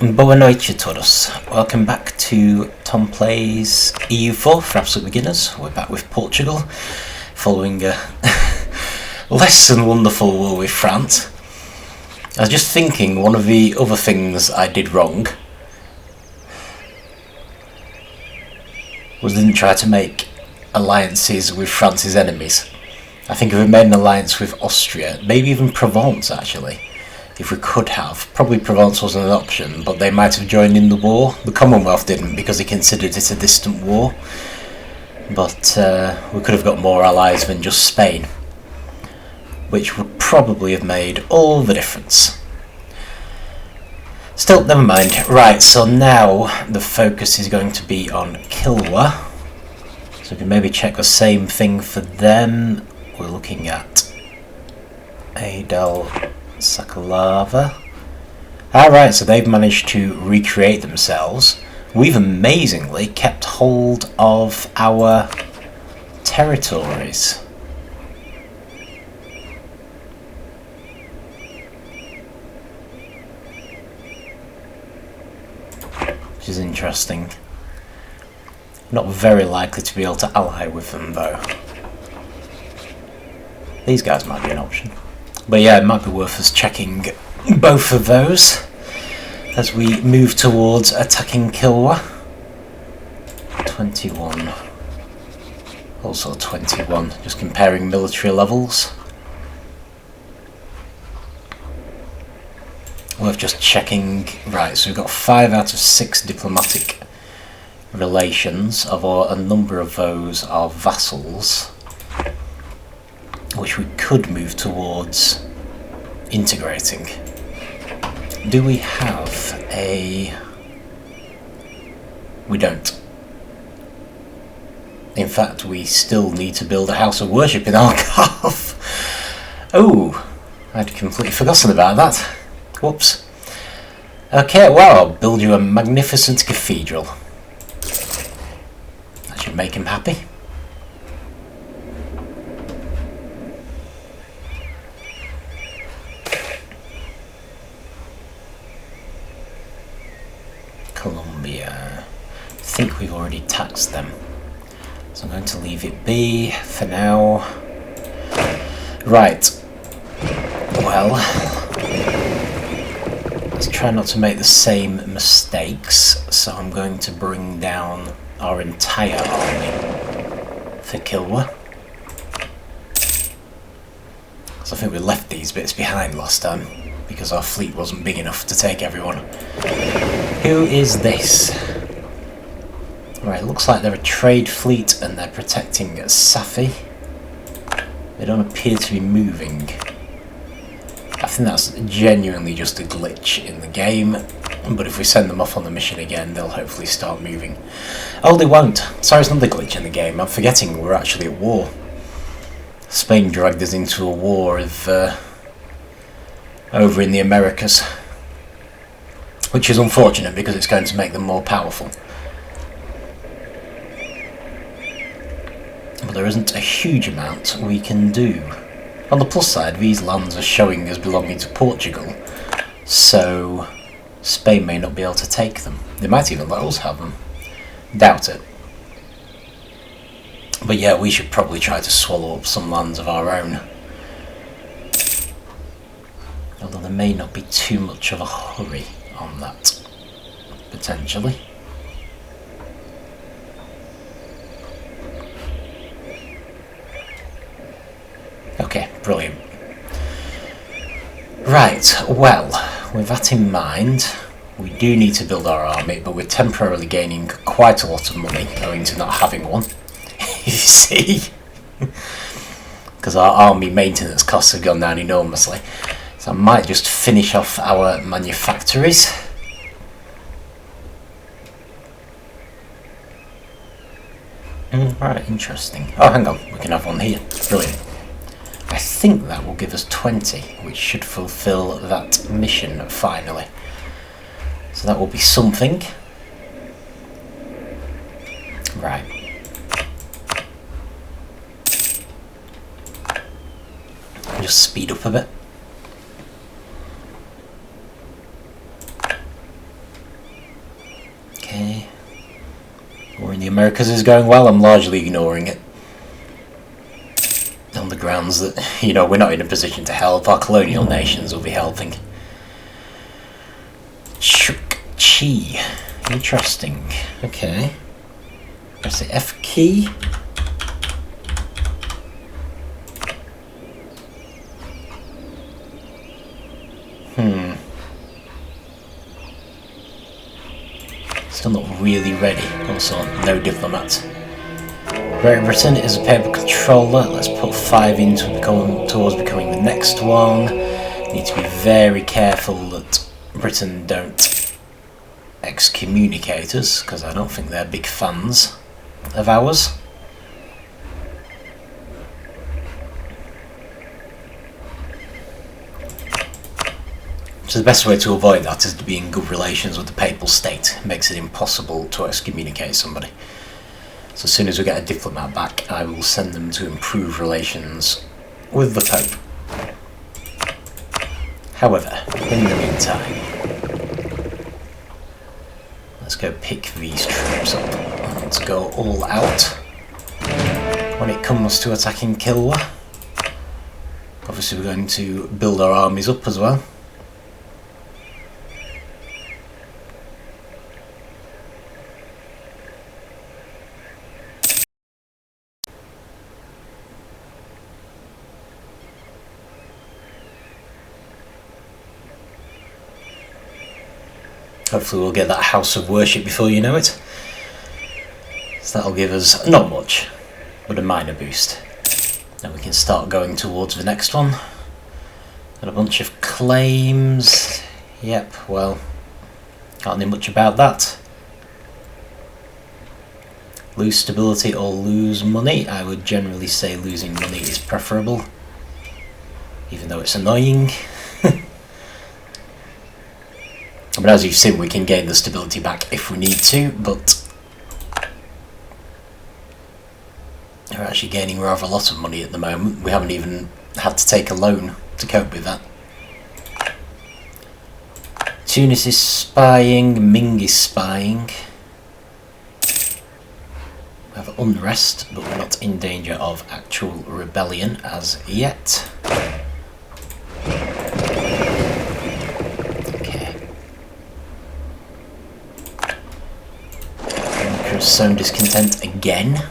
Boa noite a todos. Welcome back to Tom Plays EU4 for absolute beginners. We're back with Portugal, following a less than wonderful war with France. I was just thinking, one of the other things I did wrong was didn't try to make alliances with France's enemies. I think if we made an alliance with Austria, maybe even Provence actually, if we could have. Probably Provence wasn't an option, but they might have joined in the war. The Commonwealth didn't because they considered it a distant war. But we could have got more allies than just Spain, which would probably have made all the difference. Still, never mind. Right, so now the focus is going to be on Kilwa. So we can maybe check the same thing for them. We're looking at Adel Sakalava. Alright, so they've managed to recreate themselves. We've amazingly kept hold of our territories. Which is interesting. Not very likely to be able to ally with them though. These guys might be an option. But yeah, it might be worth us checking both of those as we move towards attacking Kilwa. 21. Also 21, just comparing military levels. Worth just checking. Right, so we've got 5 out of 6 diplomatic relations, although a number of those are vassals, which we could move towards integrating. Do we have a... We don't. In fact, we still need to build a house of worship in Algarve. Oh, I'd completely forgotten about that. Whoops. Okay, well, I'll build you a magnificent cathedral. That should make him happy. Colombia. I think we've already taxed them, so I'm going to leave it be for now. Right, well, let's try not to make the same mistakes, so I'm going to bring down our entire army for Kilwa. So I think we left these bits behind last time because our fleet wasn't big enough to take everyone. Who is this? Right, looks like they're a trade fleet and they're protecting Safi. They don't appear to be moving. I think that's genuinely just a glitch in the game, but if we send them off on the mission again, they'll hopefully start moving. Oh, they won't. Sorry, it's not a glitch in the game. I'm forgetting we're actually at war. Spain dragged us into a war of, over in the Americas, which is unfortunate because it's going to make them more powerful. But there isn't a huge amount we can do. On the plus side, these lands are showing as belonging to Portugal, so Spain may not be able to take them. They might even let us have them. Doubt it. But yeah, we should probably try to swallow up some lands of our own. Although there may not be too much of a hurry on that, potentially. Okay, brilliant. Right, well, with that in mind, we do need to build our army, but we're temporarily gaining quite a lot of money owing to not having one. You see? Because our army maintenance costs have gone down enormously. So I might just finish off our manufactories. Right, interesting. Oh, hang on, we can have one here. Brilliant. I think that will give us 20, which should fulfill that mission finally. So that will be something. Right. Just speed up a bit. War in the Americas is going well. I'm largely ignoring it on the grounds that, you know, we're not in a position to help. Our colonial nations will be helping. Chukchi. Interesting. Okay. Press the F key. Still not really ready. Also, no diplomat. Great Britain is a paper controller. Let's put 5 into towards becoming the next one. Need to be very careful that Britain don't excommunicate us, because I don't think they're big fans of ours. So the best way to avoid that is to be in good relations with the Papal State. It makes it impossible to excommunicate somebody. So as soon as we get a diplomat back, I will send them to improve relations with the Pope. However, in the meantime, let's go pick these troops up. Let's go all out when it comes to attacking Kilwa. Obviously we're going to build our armies up as well. Hopefully we'll get that house of worship before you know it. So that'll give us, not much, but a minor boost. Then we can start going towards the next one. Got a bunch of claims. Yep, well, can't do much about that. Lose stability or lose money. I would generally say losing money is preferable, even though it's annoying. But as you've seen, we can gain the stability back if we need to, but we're actually gaining rather a lot of money at the moment. We haven't even had to take a loan to cope with that. Tunis is spying, Ming is spying. We have unrest, but we're not in danger of actual rebellion as yet. Sown discontent again.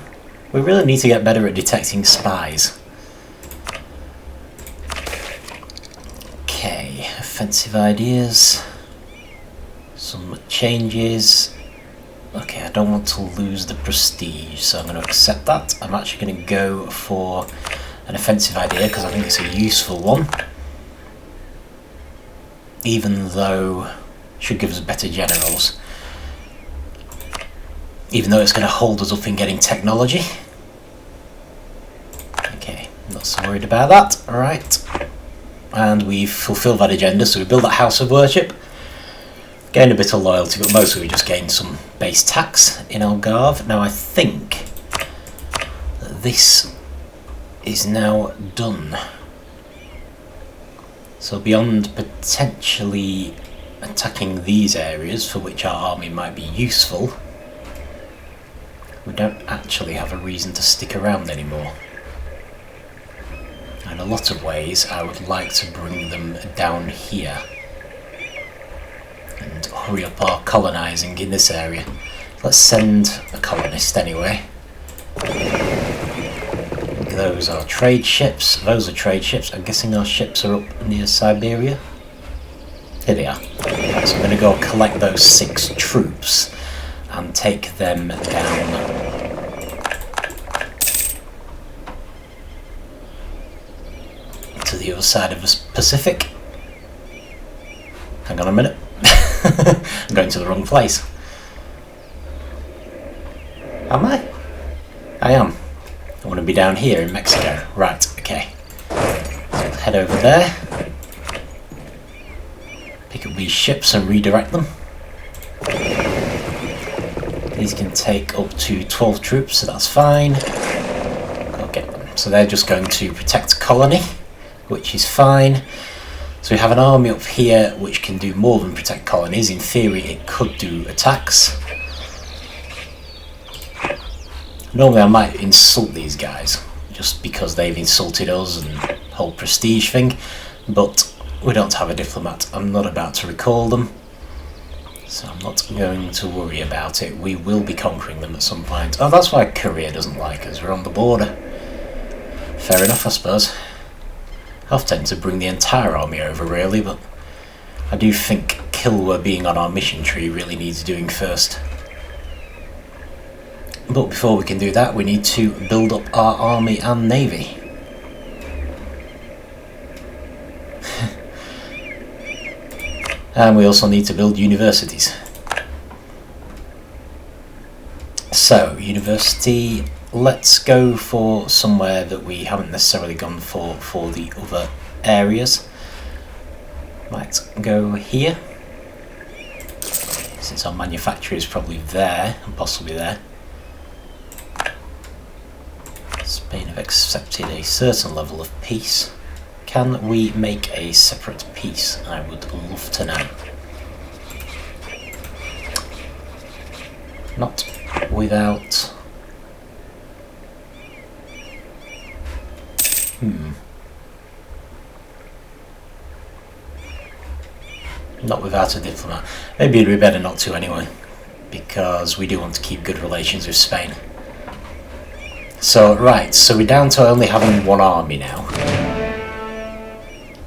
We really need to get better at detecting spies. Okay, offensive ideas. Some changes. Okay, I don't want to lose the prestige, so I'm going to accept that. I'm actually going to go for an offensive idea because I think it's a useful one. Even though it should give us better generals. Even though it's going to hold us up in getting technology. Okay, not so worried about that. Alright. And we've fulfilled that agenda, so we build that house of worship. Gained a bit of loyalty, but mostly we just gained some base tax in Algarve. Now I think that this is now done. So beyond potentially attacking these areas, for which our army might be useful, we don't actually have a reason to stick around anymore. In a lot of ways, I would like to bring them down here and hurry up our colonising in this area. Let's send a colonist anyway. Those are trade ships. Those are trade ships. I'm guessing our ships are up near Siberia. Here they are. Right, so I'm going to go collect those 6 troops and take them down to the other side of the Pacific. Hang on a minute. I'm going to the wrong place. Am I? I am. I want to be down here in Mexico. Right, okay. So head over there. Pick up these ships and redirect them. These can take up to 12 troops, so that's fine. I'll get them. So they're just going to protect colony, which is fine. So we have an army up here which can do more than protect colonies. In theory, it could do attacks. Normally I might insult these guys, just because they've insulted us and the whole prestige thing, but we don't have a diplomat. I'm not about to recall them, so I'm not going to worry about it. We will be conquering them at some point. Oh, that's why Korea doesn't like us. We're on the border. Fair enough, I suppose. I've tended to bring the entire army over, really, but I do think Kilwa being on our mission tree really needs doing first. But before we can do that, we need to build up our army and navy. And we also need to build universities. So, university, let's go for somewhere that we haven't necessarily gone for the other areas. Might go here, since our manufacturer is probably there, and possibly there. Spain have accepted a certain level of peace. Can we make a separate peace? I would love to know. Not without... Not without a diplomat. Maybe it'd be better not to anyway, because we do want to keep good relations with Spain. So, right, so we're down to only having one army now.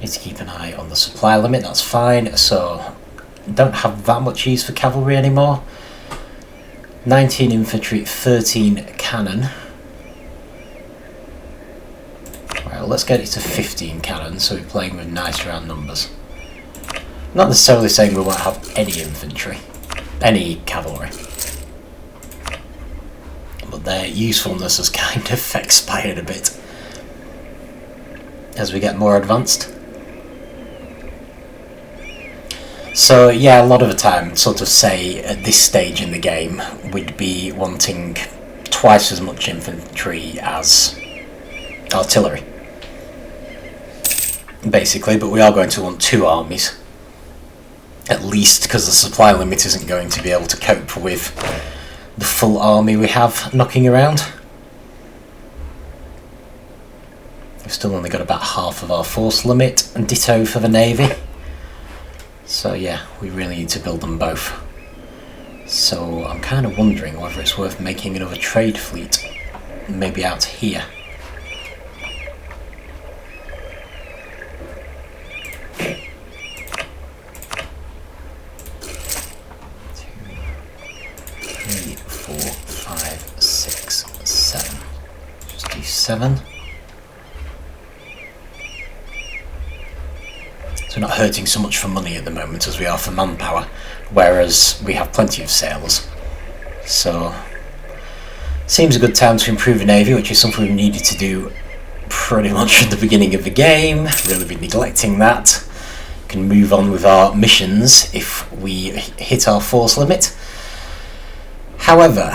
Need to keep an eye on the supply limit, that's fine. So, don't have that much use for cavalry anymore. 19 infantry, 13 cannon. Right, well, let's get it to 15 cannon, so we're playing with nice round numbers. Not necessarily saying we won't have any infantry, any cavalry. But their usefulness has kind of expired a bit as we get more advanced. So yeah, a lot of the time, sort of say at this stage in the game, we'd be wanting twice as much infantry as artillery, basically, but we are going to want two armies, at least, because the supply limit isn't going to be able to cope with the full army we have knocking around. We've still only got about half of our force limit, and ditto for the navy. So yeah, we really need to build them both. So I'm kind of wondering whether it's worth making another trade fleet, maybe out here. Seven. So we're not hurting so much for money at the moment as we are for manpower, whereas we have plenty of sailors. So seems a good time to improve the navy, which is something we needed to do pretty much at the beginning of the game. Really been neglecting that. Can move on with our missions if we hit our force limit. However,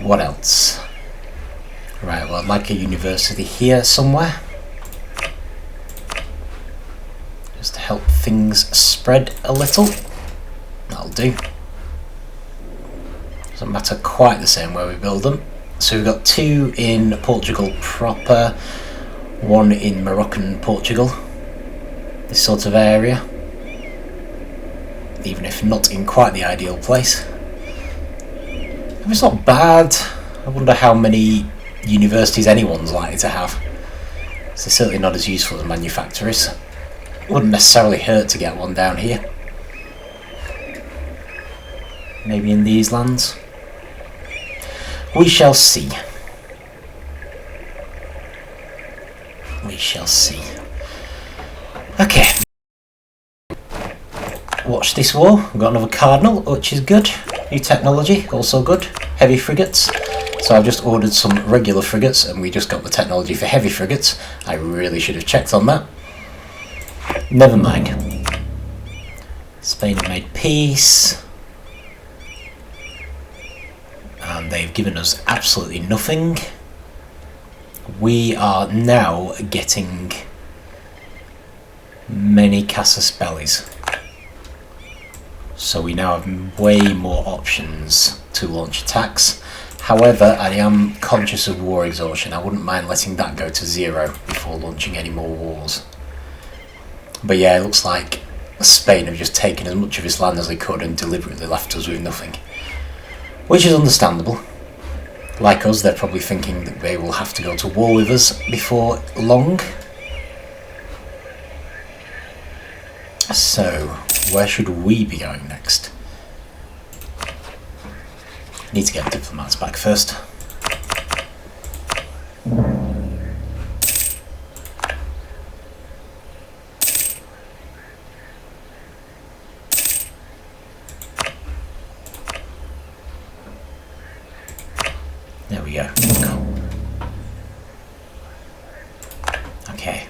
what else? Right, well, I'd like a university here somewhere, just to help things spread a little. That'll do. Doesn't matter quite the same where we build them. So we've got two in Portugal proper, one in Moroccan Portugal, this sort of area, even if not in quite the ideal place. If it's not bad, I wonder how many universities anyone's likely to have. So they're certainly not as useful as manufacturers. Wouldn't necessarily hurt to get one down here. Maybe in these lands. We shall see. We shall see. Okay. Watch this war. We've got another cardinal, which is good. New technology, also good. Heavy frigates. So I've just ordered some regular frigates and we just got the technology for heavy frigates. I really should have checked on that. Never mind. Spain have made peace. And they've given us absolutely nothing. We are now getting many casus bellis. So we now have way more options to launch attacks. However, I am conscious of war exhaustion. I wouldn't mind letting that go to 0 before launching any more wars. But yeah, it looks like Spain have just taken as much of his land as they could and deliberately left us with nothing. Which is understandable. Like us, they're probably thinking that they will have to go to war with us before long. So, where should we be going next? Need to get diplomats back first. There we go. Okay.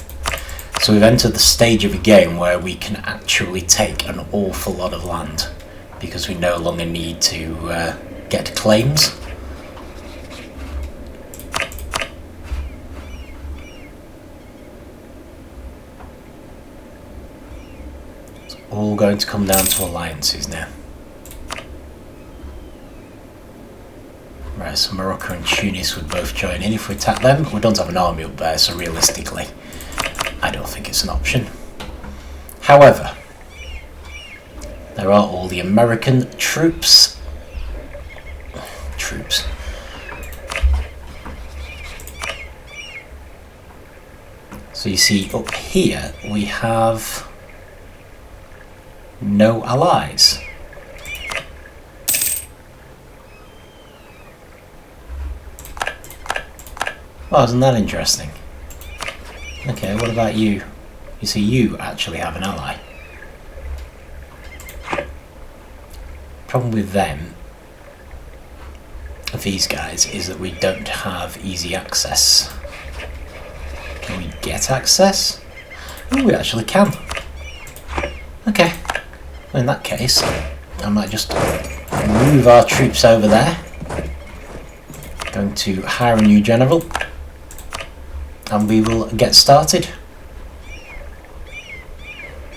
So we've entered the stage of a game where we can actually take an awful lot of land because we no longer need to get claims. It's all going to come down to alliances now. Right, so Morocco and Tunis would both join in if we attack them. We don't have an army up there, so realistically, I don't think it's an option. However, there are all the American troops. So you see up here we have no allies. Well, isn't that interesting? Okay, what about you? You see, you actually have an ally. Problem with them, these guys, is that we don't have easy access. Can we get access? Oh, we actually can. Okay. Well, in that case, I might just move our troops over there. Going to hire a new general. And we will get started.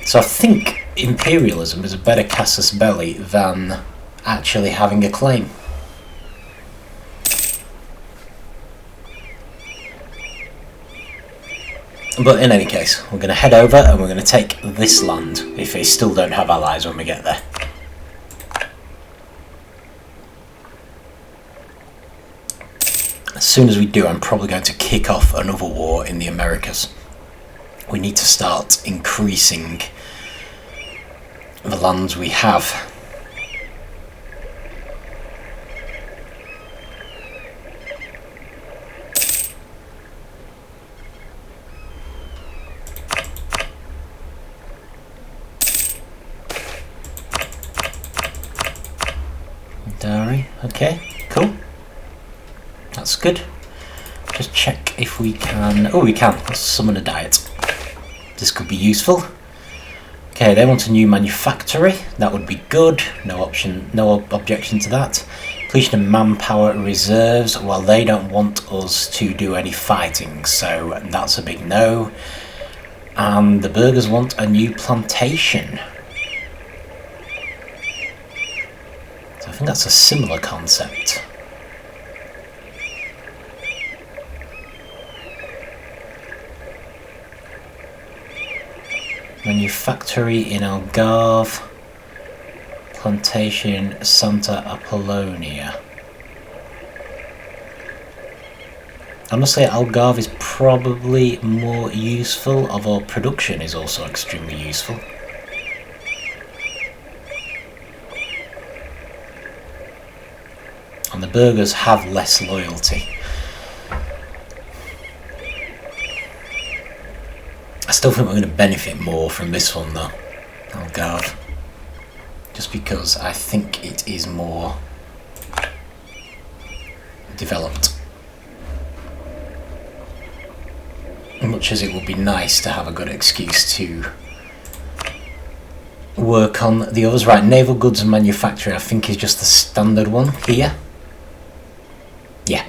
So I think imperialism is a better casus belli than actually having a claim. But in any case, we're going to head over and we're going to take this land if they still don't have allies when we get there. As soon as we do, I'm probably going to kick off another war in the Americas. We need to start increasing the lands we have. Dowry, okay, cool. That's good. Just check if we can... Oh, we can. Let's summon a diet. This could be useful. Okay, they want a new manufactory. That would be good. No objection to that. Completion of manpower reserves. Well, they don't want us to do any fighting, so that's a big no. And the burghers want a new plantation. So I think that's a similar concept. Manufactory in Algarve, plantation Santa Apollonia. Honestly, Algarve is probably more useful, although production is also extremely useful. And the burghers have less loyalty. I still think we're going to benefit more from this one though, Algarve. Just because I think it is more developed. Much as it would be nice to have a good excuse to work on the others. Right, naval goods and manufacturing I think is just the standard one here. Yeah.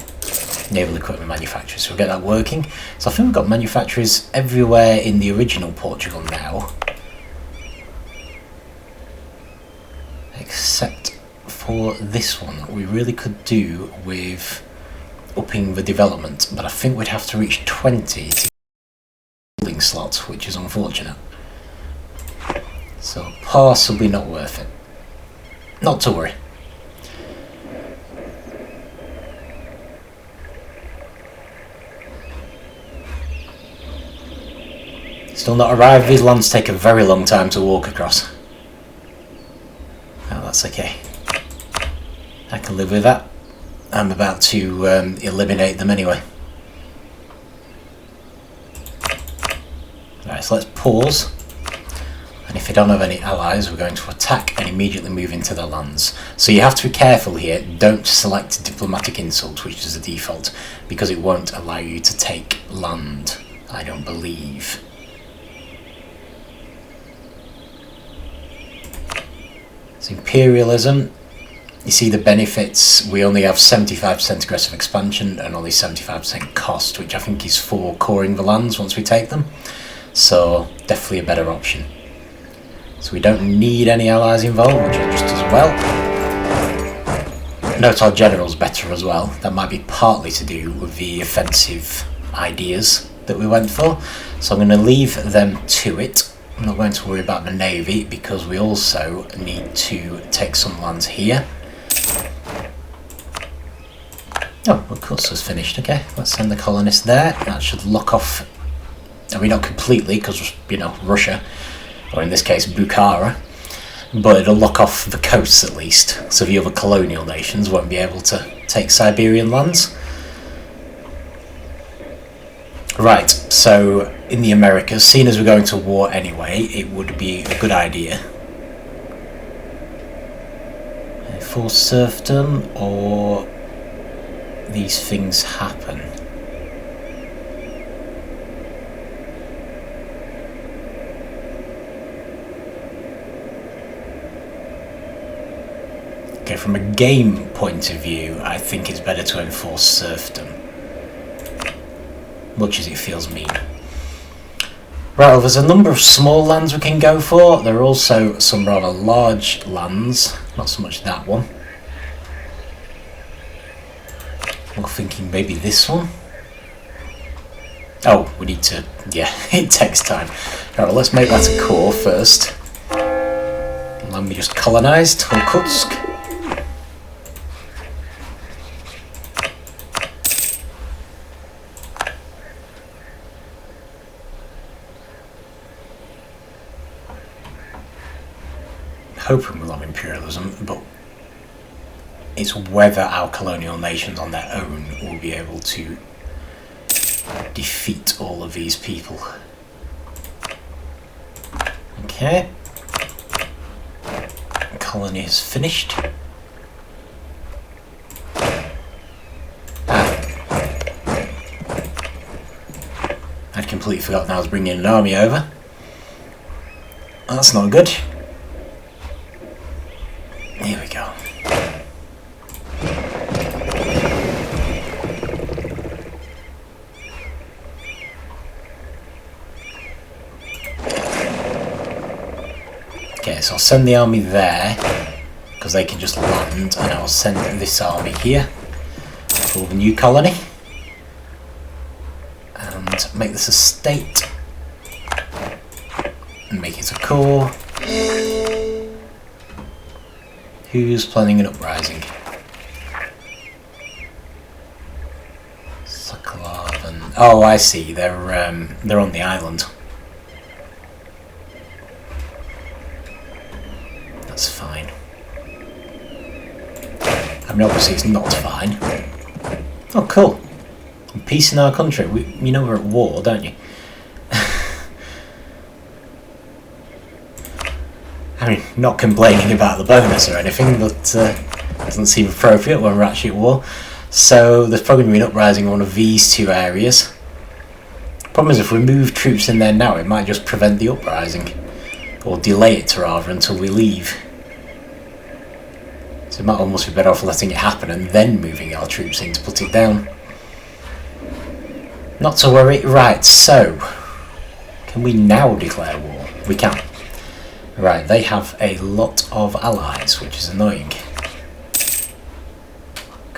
Naval equipment manufacturers, so we'll get that working. So I think we've got manufacturers everywhere in the original Portugal now, except for this one, we really could do with upping the development, but I think we'd have to reach 20 to building slots, which is unfortunate. So possibly not worth it. Not to worry. Still not arrived. These lands take a very long time to walk across. Oh, that's okay. I can live with that. I'm about to eliminate them anyway. Right, so let's pause. And if you don't have any allies, we're going to attack and immediately move into their lands. So you have to be careful here. Don't select diplomatic insult, which is the default, because it won't allow you to take land, I don't believe. It's Imperialism. You see the benefits. We only have 75% aggressive expansion and only 75% cost, which I think is for coring the lands once we take them. So definitely a better option. So we don't need any allies involved, which is just as well. Note our general's better as well. That might be partly to do with the offensive ideas that we went for. So I'm going to leave them to it. I'm not going to worry about the navy because we also need to take some lands here. Oh, of course it's finished. Okay, let's send the colonists there. That should lock off, I mean not completely because, you know, Russia, or in this case Bukhara, but it'll lock off the coasts at least, so the other colonial nations won't be able to take Siberian lands. Right, so in the Americas, seeing as we're going to war anyway, it would be a good idea. Forced serfdom, or these things happen. Okay, from a game point of view, I think it's better to enforce serfdom. Much as it feels mean. Right, well, there's a number of small lands we can go for. There are also some rather large lands, not so much that one. We're thinking maybe this one. Oh, we need to, yeah, it takes time. Alright, let's make that a core first. And then we just colonised Irkutsk. Hoping we'll have imperialism, but it's whether our colonial nations on their own will be able to defeat all of these people. Okay. Colony is finished. I'd completely forgotten I was bringing an army over. That's not good. Here we go. Okay, so I'll send the army there because they can just land, and I'll send this army here for the new colony and make this a state and make it a core. Who's planning an uprising? Sokolov and... oh, I see. They're on the island. That's fine. I mean, obviously it's not fine. Oh, cool. Peace in our country. You know we're at war, don't you? I mean, not complaining about the bonus or anything, but doesn't seem appropriate when we're actually at war. So there's probably going to be an uprising in one of these two areas. Problem is, if we move troops in there now, it might just prevent the uprising. Or delay it, rather, until we leave. So it might almost be better off letting it happen and then moving our troops in to put it down. Not to worry. Right, so... can we now declare war? We can. Right, they have a lot of allies, which is annoying.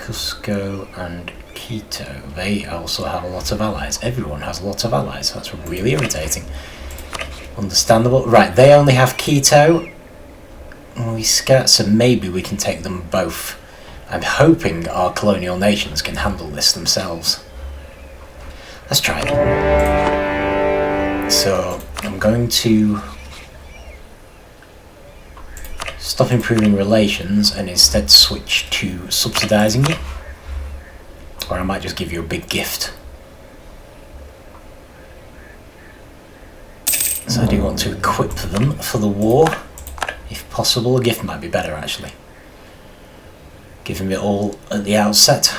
Cusco and Quito. They also have a lot of allies. Everyone has a lot of allies. That's really irritating. Understandable. Right, they only have Quito. We scout, so maybe we can take them both. I'm hoping our colonial nations can handle this themselves. Let's try it. So I'm going to stop improving relations and instead switch to subsidising you. Or I might just give you a big gift. So I do want to equip them for the war. If possible, a gift might be better actually. Give them it all at the outset.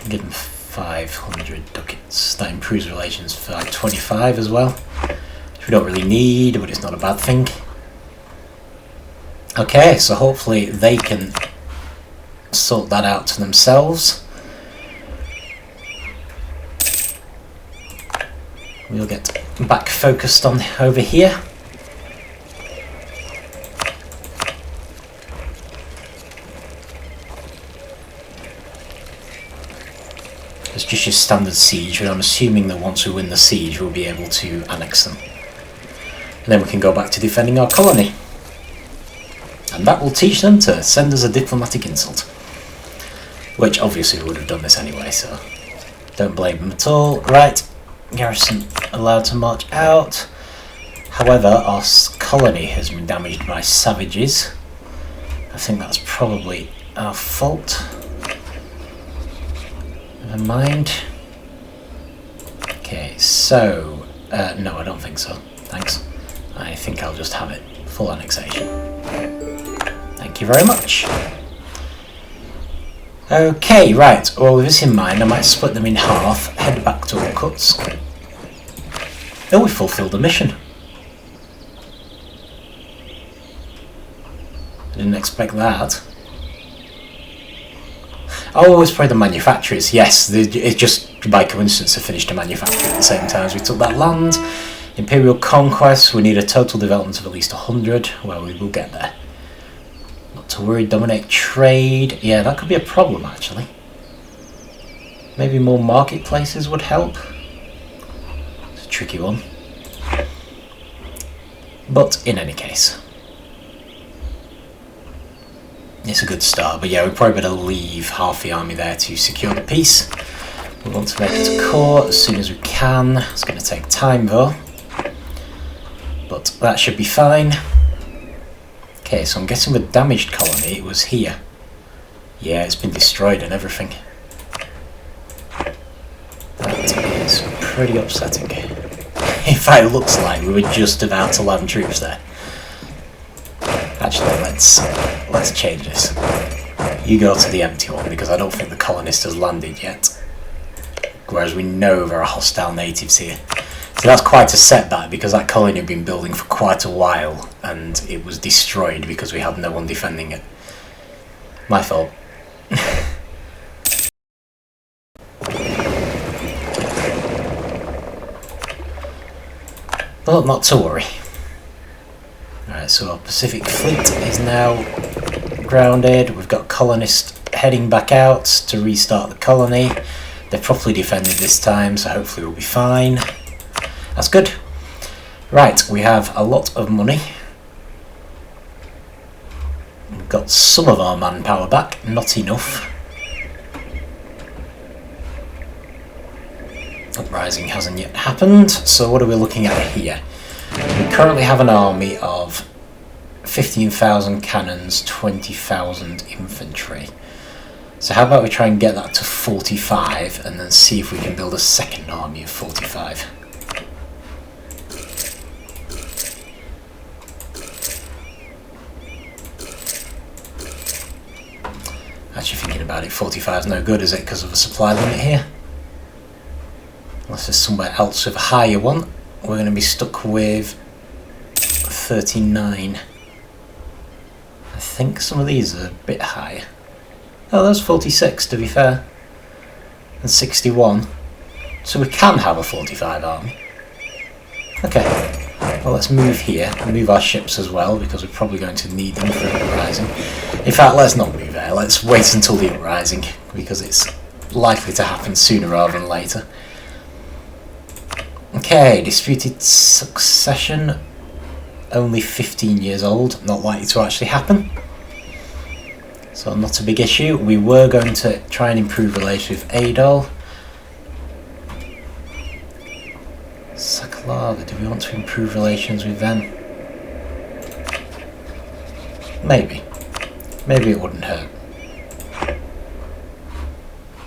Give them 500 ducats. That improves relations for like 25 as well, which we don't really need, but it's not a bad thing. Okay, so hopefully they can sort that out to themselves. We'll get back focused on over here. It's just your standard siege, and I'm assuming that once we win the siege we'll be able to annex them. And then we can go back to defending our colony. And that will teach them to send us a diplomatic insult. Which obviously we would have done this anyway, so don't blame them at all. Right, garrison allowed to march out. However, our colony has been damaged by savages. I think that's probably our fault. Never mind. Okay, so no, I don't think so. Thanks. I think I'll just have it full annexation. Thank you very much. Okay, right. Well, with this in mind, I might split them in half, head back to Irkutsk. Oh, we fulfilled the mission. I didn't expect that. Oh, it's probably the manufacturers. Yes, it's just by coincidence I finished a manufacturer at the same time as we took that land. Imperial conquest, we need a total development of at least 100. Well, we will get there. Not to worry, dominate trade. Yeah, that could be a problem actually. Maybe more marketplaces would help. It's a tricky one. But in any case, it's a good start. But yeah, we probably better leave half the army there to secure the peace. We want to make it to core as soon as we can. It's going to take time though. But that should be fine. Okay, so I'm guessing the damaged colony was here. Yeah, it's been destroyed and everything. That is pretty upsetting. In fact, it looks like we were just about to land troops there. Actually, let's change this. You go to the empty one because I don't think the colonist has landed yet. Whereas we know there are hostile natives here. So that's quite a setback because that colony had been building for quite a while and it was destroyed because we had no one defending it. My fault. Well, not to worry. Alright, so our Pacific Fleet is now grounded. We've got colonists heading back out to restart the colony. They're properly defended this time, so hopefully we'll be fine. That's good. Right, we have a lot of money. We've got some of our manpower back, not enough. Uprising hasn't yet happened, so what are we looking at here? We currently have an army of 15,000 cannons, 20,000 infantry. So how about we try and get that to 45 and then see if we can build a second army of 45. Actually thinking about it, 45 is no good, is it, because of the supply limit here? Unless there's somewhere else with a higher one. We're going to be stuck with 39. I think some of these are a bit higher. Oh, that's 46 to be fair. And 61. So we can have a 45 army. Okay, well let's move here and move our ships as well, because we're probably going to need them for an uprising. In fact, let's not move there, let's wait until the uprising, because it's likely to happen sooner rather than later. Okay, disputed succession, only 15 years old, not likely to actually happen. So not a big issue. We were going to try and improve relations with Adol. Sakalava, do we want to improve relations with them? Maybe. Maybe it wouldn't hurt.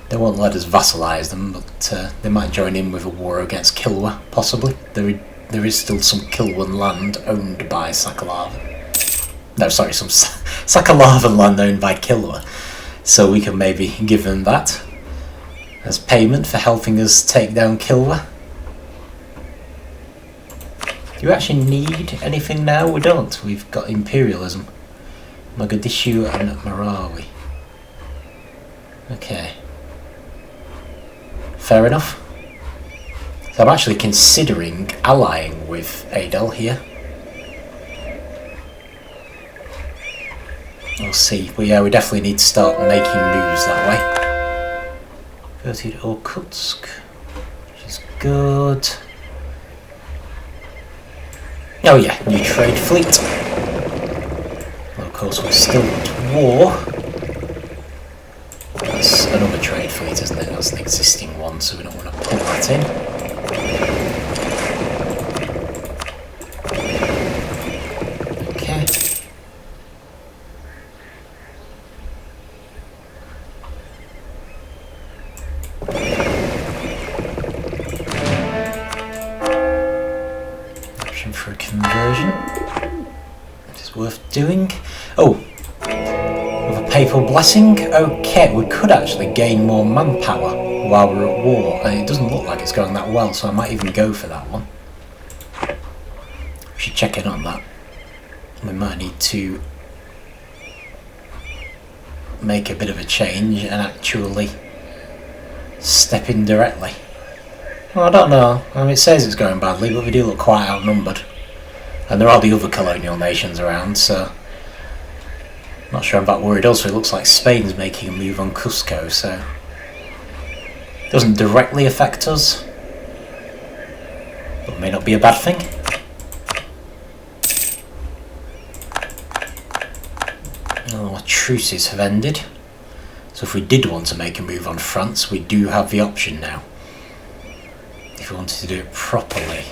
They won't let us vassalise them, but they might join in with a war against Kilwa, possibly. There is still some Kilwan land owned by Sakalava. No, sorry, some Sakalavan land owned by Kilwa. So we can maybe give them that as payment for helping us take down Kilwa. Do you actually need anything now? We don't. We've got Imperialism. Mogadishu and Marawi. Okay. Fair enough. So I'm actually considering allying with Adel here. We'll see. But yeah, we definitely need to start making moves that way. Verted Irkutsk, which is good. Oh yeah, new trade fleet. Well, of course we're still at war. That's another trade fleet, isn't it? That's an existing one, so we don't want to pull that in. Okay. Option for a conversion. It is worth doing. Oh, with a papal blessing. Okay, we could actually gain more manpower while we're at war, and it doesn't look like it's going that well, so I might even go for that one. We should check in on that. We might need to make a bit of a change and actually step in directly. Well, I don't know. I mean, it says it's going badly, but we do look quite outnumbered. And there are the other colonial nations around, so not sure I'm that worried. Also, it looks like Spain's making a move on Cusco, so it doesn't directly affect us, but may not be a bad thing. Oh, our truces have ended. So if we did want to make a move on France, we do have the option now. If we wanted to do it properly.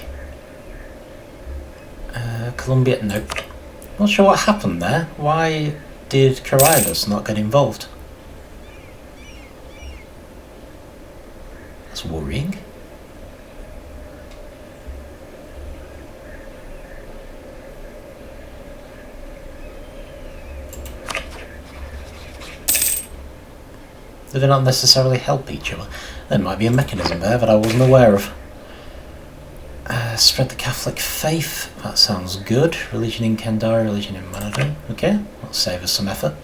Colombia, nope. Not sure what happened there. Why did Caribus not get involved? That's worrying. Do they not necessarily help each other? There might be a mechanism there that I wasn't aware of. Spread the Catholic faith. That sounds good. Religion in Kendari, religion in Manado. Okay, that'll save us some effort.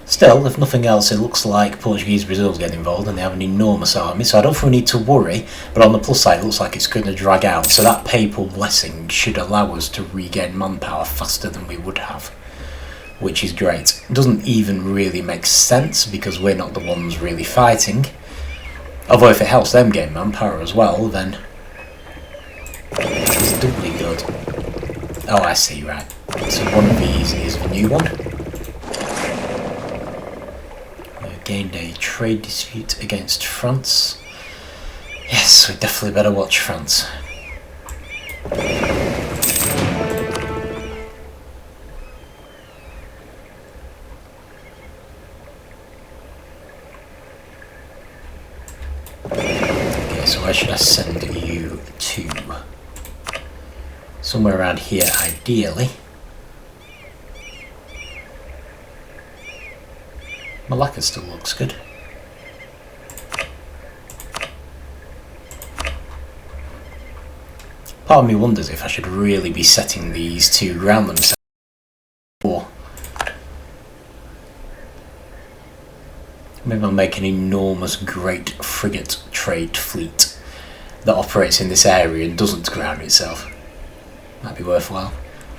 Still, if nothing else, it looks like Portuguese Brazil's getting involved and they have an enormous army, so I don't think we need to worry, but on the plus side it looks like it's going to drag out, so that papal blessing should allow us to regain manpower faster than we would have, which is great. It doesn't even really make sense because we're not the ones really fighting, although if it helps them gain manpower as well, then it's doubly good. Oh, I see, right. So one of these is the new one. Gained a trade dispute against France. Yes, we definitely better watch France. Okay, so where should I send you to? Somewhere around here, ideally. Malacca still looks good. Part of me wonders if I should really be setting these to ground themselves. Maybe I'll make an enormous great frigate trade fleet that operates in this area and doesn't ground itself. Might be worthwhile.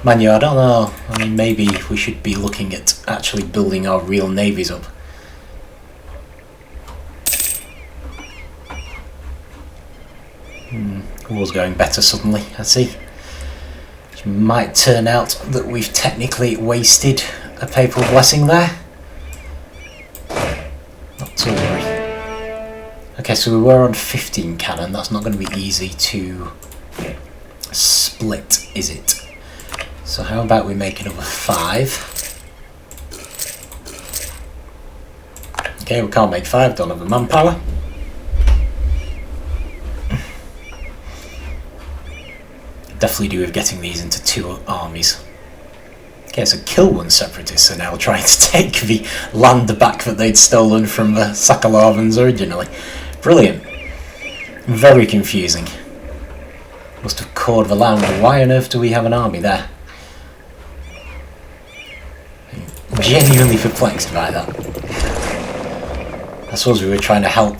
Mind you, I don't know. I mean, maybe we should be looking at actually building our real navies up. War's going better suddenly, I see. Which might turn out that we've technically wasted a papal blessing there. Not to worry. Okay, so we were on 15 cannon. That's not going to be easy to split, is it? So how about we make another 5? Okay, we can't make 5, don't have the manpower. Definitely do with getting these into 2 armies. Okay, so kill one separatists are now trying to take the land back that they'd stolen from the Sakalavans originally. Brilliant. Very confusing. Must have cored the land. Why on earth do we have an army there? I'm genuinely perplexed by that. I suppose we were trying to help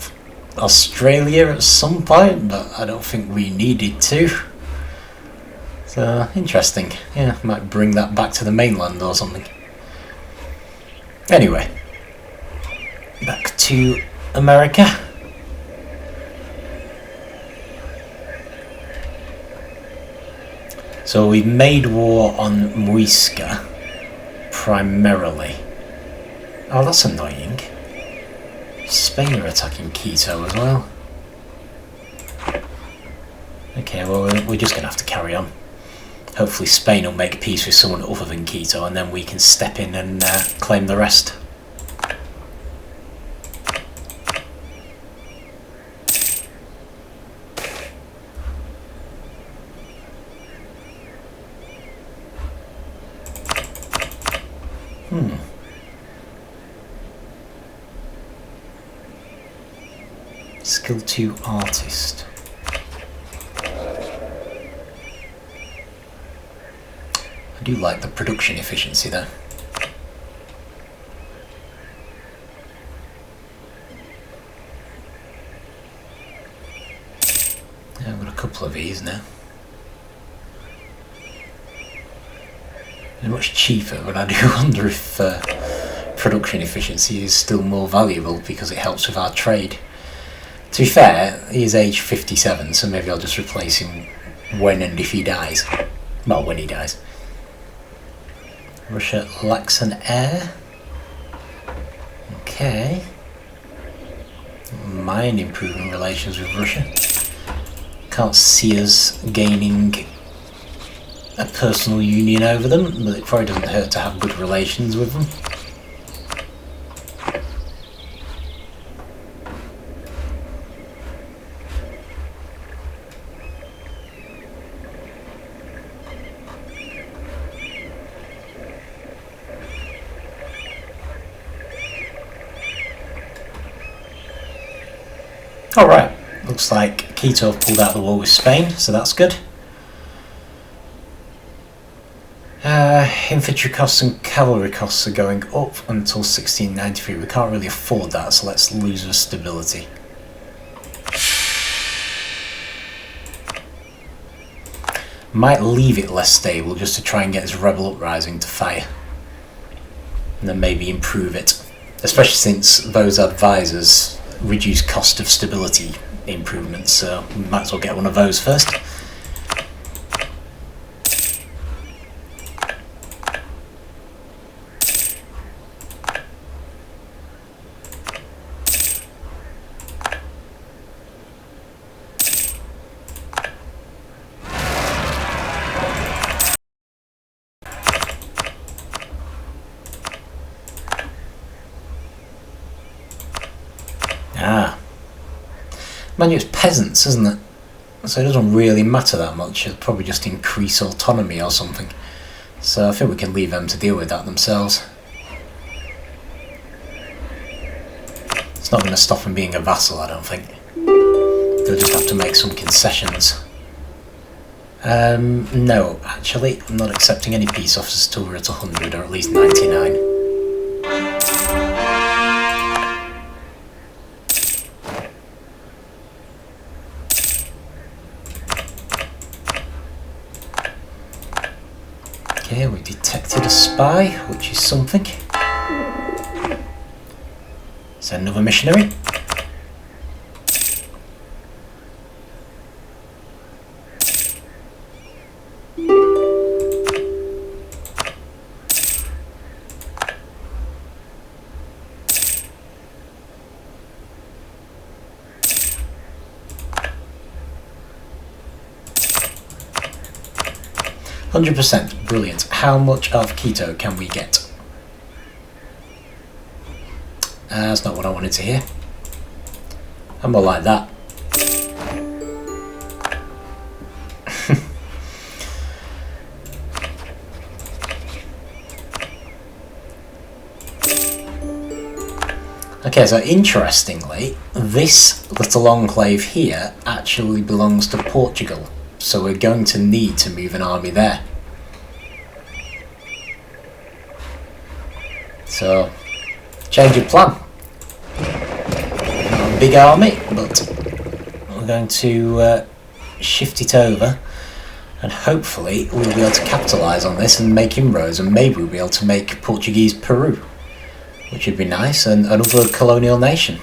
Australia at some point, but I don't think we needed to. So, interesting. Yeah, might bring that back to the mainland or something. Anyway, back to America. So we've made war on Muisca, primarily. Oh, that's annoying. Spain are attacking Quito as well. Okay, well, we're just going to have to carry on. Hopefully Spain will make peace with someone other than Quito, and then we can step in and claim the rest. Skill 2 artist. I do like the production efficiency though. Yeah, I've got a couple of these now. They're much cheaper, but I do wonder if production efficiency is still more valuable because it helps with our trade. To be fair, he is age 57, so maybe I'll just replace him when and if he dies. Well, when he dies. Russia lacks an heir. Okay. Mind improving relations with Russia. Can't see us gaining a personal union over them, but it probably doesn't hurt to have good relations with them. Alright, looks like Quito have pulled out the war with Spain, so that's good. Infantry costs and cavalry costs are going up until 1693. We can't really afford that, so let's lose the stability. Might leave it less stable just to try and get this rebel uprising to fire. And then maybe improve it. Especially since those advisors reduce cost of stability improvements, so we might as well get one of those first. Mind you, it's peasants, isn't it? So it doesn't really matter that much. It'll probably just increase autonomy or something. So I think we can leave them to deal with that themselves. It's not going to stop them being a vassal, I don't think. They'll just have to make some concessions. No, actually, I'm not accepting any peace offers till we're at 100, or at least 99. Okay, we detected a spy, which is something. Is there another missionary? %, brilliant. How much of keto can we get? That's not what I wanted to hear. I'm more like that. Okay, so interestingly, this little enclave here actually belongs to Portugal. So we're going to need to move an army there. So, change of plan. Not a big army, but we're going to shift it over, and hopefully we'll be able to capitalise on this and make inroads, and maybe we'll be able to make Portuguese Peru, which would be nice, and another colonial nation.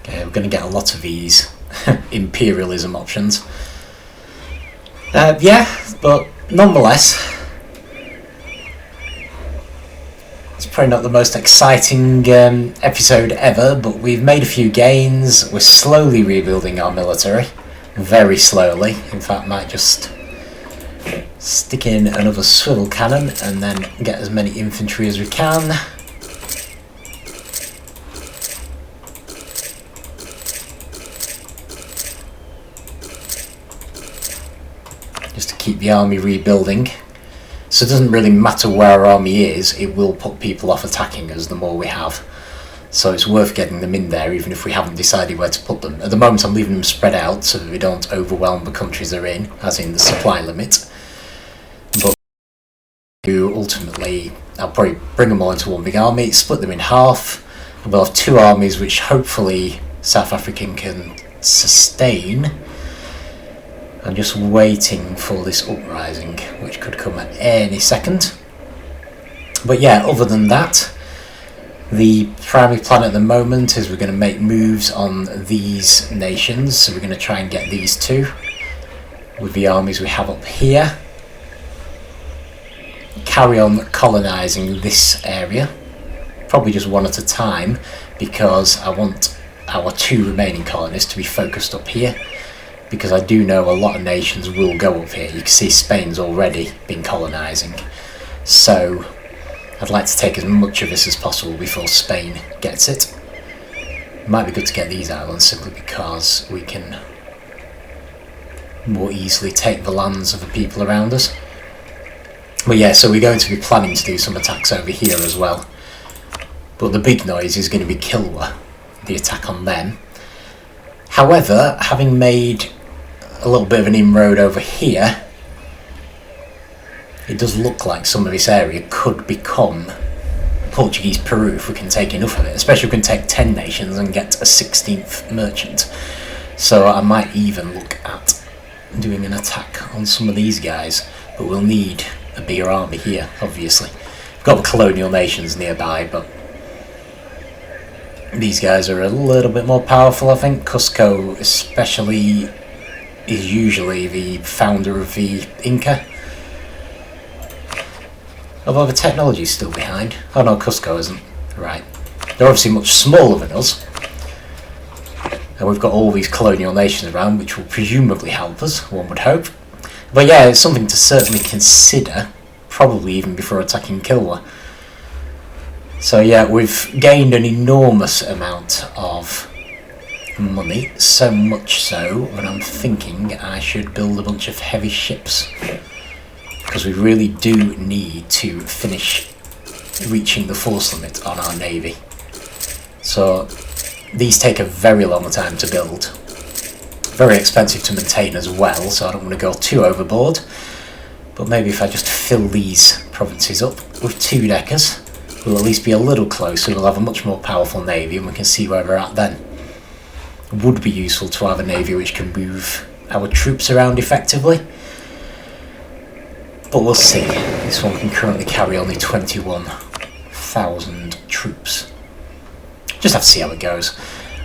We're going to get a lot of these imperialism options. Yeah, but nonetheless, it's probably not the most exciting episode ever, but we've made a few gains. We're slowly rebuilding our military, very slowly. In fact, might just stick in another swivel cannon and then get as many infantry as we can. Just to keep the army rebuilding. So it doesn't really matter where our army is, it will put people off attacking us the more we have. So it's worth getting them in there even if we haven't decided where to put them. At the moment I'm leaving them spread out so that we don't overwhelm the countries they're in, as in the supply limit. But ultimately I'll probably bring them all into one big army, split them in half, and we'll have two armies which hopefully South Africa can sustain. I'm just waiting for this uprising, which could come at any second. But yeah, other than that, the primary plan at the moment is we're going to make moves on these nations. So we're going to try and get these two with the armies we have up here. Carry on colonising this area, probably just one at a time, because I want our two remaining colonies to be focused up here. Because I do know a lot of nations will go up here. You can see Spain's already been colonising. So I'd like to take as much of this as possible before Spain gets it. It might be good to get these islands simply because we can more easily take the lands of the people around us. But yeah, so we're going to be planning to do some attacks over here as well. But the big noise is going to be Kilwa, the attack on them. However, having made a little bit of an inroad over here, it does look like some of this area could become Portuguese Peru if we can take enough of it, especially if we can take 10 nations and get a 16th merchant. So I might even look at doing an attack on some of these guys, but we'll need a bigger army here, obviously. We've got the colonial nations nearby, but these guys are a little bit more powerful, I think. Cusco especially is usually the founder of the Inca. Although the technology is still behind. Oh no, Cusco isn't. Right. They're obviously much smaller than us. And we've got all these colonial nations around, which will presumably help us, one would hope. But yeah, it's something to certainly consider, probably even before attacking Kilwa. So yeah, we've gained an enormous amount of money, so much so that I'm thinking I should build a bunch of heavy ships. Because we really do need to finish reaching the force limit on our navy. So these take a very long time to build. Very expensive to maintain as well, so I don't want to go too overboard. But maybe if I just fill these provinces up with two-deckers, we'll at least be a little closer, we'll have a much more powerful navy and we can see where we're at then. would be useful to have a navy which can move our troops around effectively. But we'll see. This one can currently carry only 21,000 troops. Just have to see how it goes.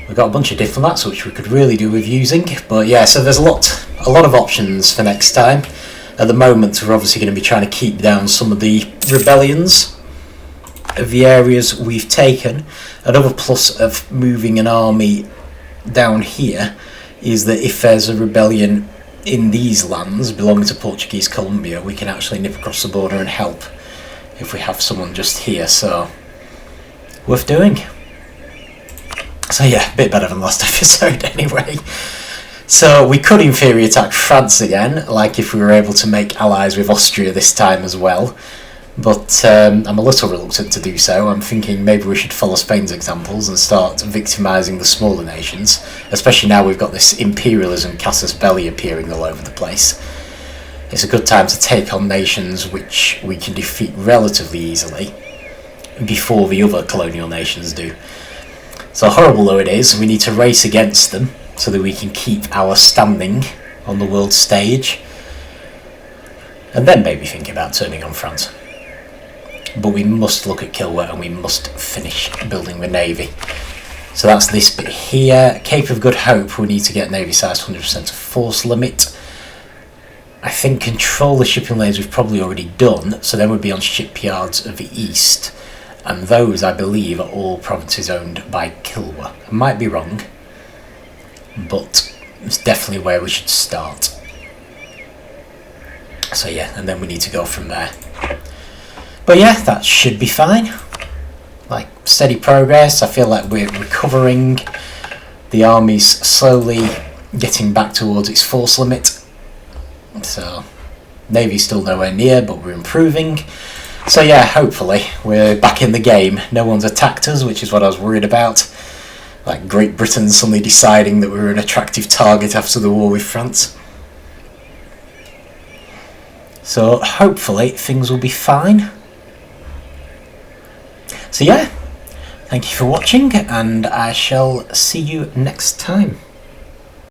We've got a bunch of diplomats which we could really do with using, but yeah, so there's a lot of options for next time. At the moment we're obviously going to be trying to keep down some of the rebellions of the areas we've taken. Another plus of moving an army down here is that if there's a rebellion in these lands belonging to Portuguese Columbia, we can actually nip across the border and help if we have someone just here, so worth doing. So yeah, a bit better than last episode anyway. So we could in theory attack France again, like if we were able to make allies with Austria this time as well. But I'm a little reluctant to do so. I'm thinking maybe we should follow Spain's examples and start victimising the smaller nations, especially now we've got this imperialism casus belli appearing all over the place. It's a good time to take on nations which we can defeat relatively easily before the other colonial nations do. So horrible though it is, we need to race against them so that we can keep our standing on the world stage, and then maybe think about turning on France. But we must look at Kilwa and we must finish building the navy. So that's this bit here. Cape of Good Hope, we need to get navy size 100% force limit. I think control the shipping lanes we've probably already done, so then we'd be on shipyards of the east. And those, I believe, are all provinces owned by Kilwa. I might be wrong, but it's definitely where we should start. So yeah, and then we need to go from there. But yeah, that should be fine. Like, steady progress. I feel like we're recovering. The army's slowly getting back towards its force limit. So, navy's still nowhere near, but we're improving. So yeah, hopefully we're back in the game. No one's attacked us, which is what I was worried about. Like Great Britain suddenly deciding that we were an attractive target after the war with France. So hopefully things will be fine. So yeah, thank you for watching, and I shall see you next time.